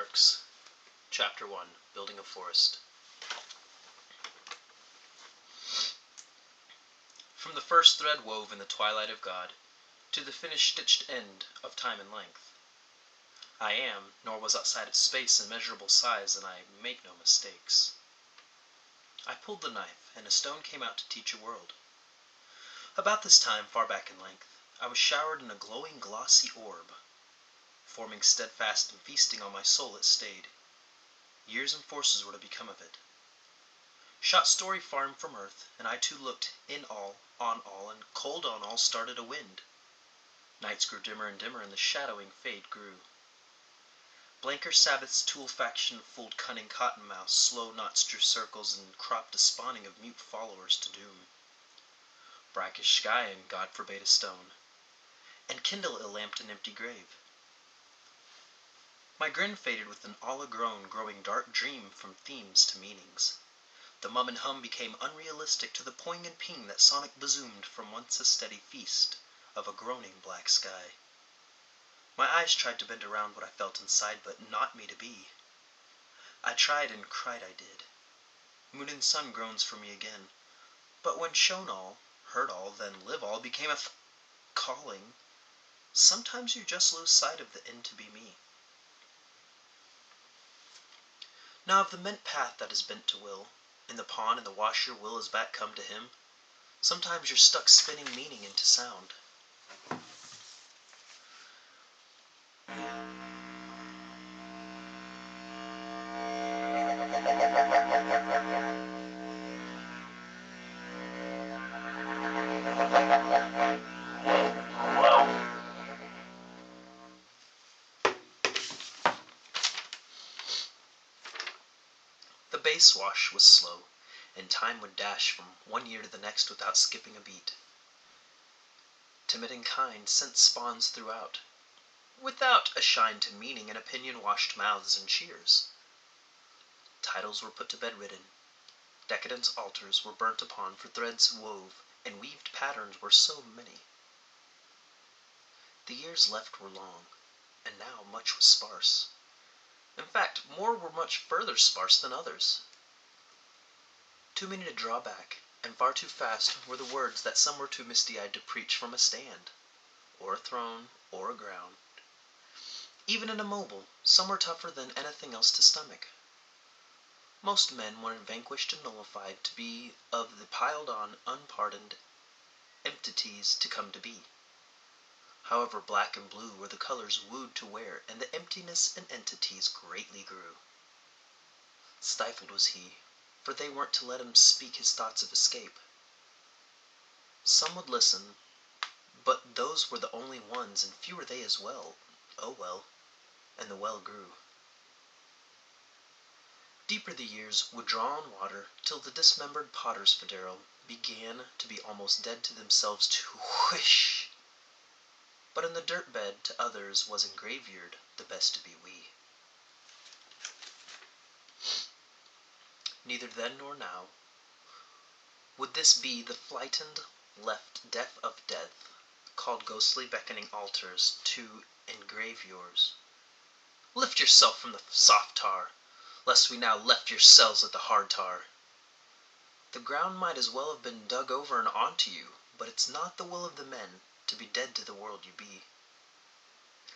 Arks. Chapter 1. Building a Forest. From the first thread wove in the twilight of God, to the finished stitched end of time and length, I am, nor was outside of space in measurable size, and I make no mistakes. I pulled the knife, and a stone came out to teach a world. About this time, far back in length, I was showered in a glowing glossy orb. Forming steadfast and feasting on my soul it stayed. Years and forces were to become of it. Shot story far from earth, and I too looked in all, on all, and cold on all started a wind. Nights grew dimmer and dimmer, and the shadowing fade grew. Blanker Sabbath's tool faction fooled cunning cottonmouths, slow knots drew circles, and cropped a spawning of mute followers to doom. Brackish sky, and God forbade a stone, and kindle ill lamped an empty grave. My grin faded with an all-a-grown, growing dark dream from themes to meanings. The mum and hum became unrealistic to the poignant ping that sonic bazoomed from once a steady feast of a groaning black sky. My eyes tried to bend around what I felt inside, but not me to be. I tried and cried I did. Moon and sun groans for me again. But when shown all, heard all, then live all became a calling, sometimes you just lose sight of the end to be me. Now of the meant path that is bent to will, in the pawn and the washer will is back come to him, sometimes you're stuck spinning meaning into sound. The base wash was slow, and time would dash from one year to the next without skipping a beat. Timid and kind sent spawns throughout, without a shine to meaning, and opinion washed mouths and cheers. Titles were put to bed ridden, decadence altars were burnt upon, for threads wove, and weaved patterns were so many. The years left were long, and now much was sparse. In fact, more were much further sparse than others. Too many to draw back, and far too fast were the words that some were too misty-eyed to preach from a stand, or a throne, or a ground. Even in a mobile, some were tougher than anything else to stomach. Most men wanted vanquished and nullified to be of the piled-on, unpardoned entities to come to be. However, black and blue were the colors wooed to wear, and the emptiness in entities greatly grew. Stifled was he, for they weren't to let him speak his thoughts of escape. Some would listen, but those were the only ones, and few were they as well. Oh well, and the well grew. Deeper the years would draw on water, till the dismembered potter's federal began to be almost dead to themselves to whish. But in the dirt bed to others was engraved the best to be we. Neither then nor now would this be the flightened, left deaf of death, called ghostly beckoning altars to engrave yours. Lift yourself from the soft tar, lest we now left yourselves at the hard tar. The ground might as well have been dug over and onto you, but it's not the will of the men to be dead to the world you be.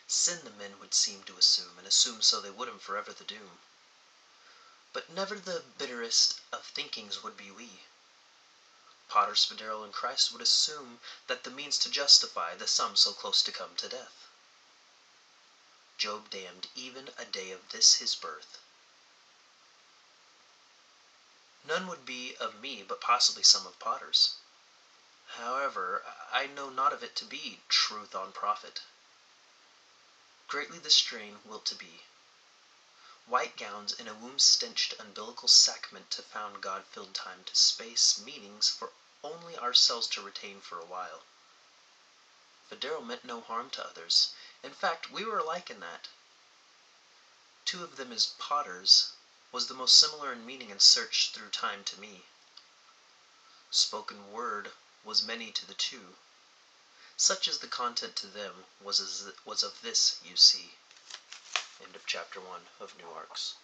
Sin the men would seem to assume, and assume so they would 'em forever the doom. But never the bitterest of thinkings would be we. Potter's federal and Christ would assume that the means to justify the sum so close to come to death. Job damned even a day of this his birth. None would be of me, but possibly some of Potter's. However, I know not of it to be truth on prophet. Greatly the strain wilt to be. White gowns in a womb-stenched umbilical sack meant to found God-filled time to space meanings for only ourselves to retain for a while. Federal meant no harm to others. In fact, we were alike in that. Two of them as Potters was the most similar in meaning and search through time to me. Spoken word was many to the two. Such as the content to them was of this, you see. End of Chapter 1 of New Arks.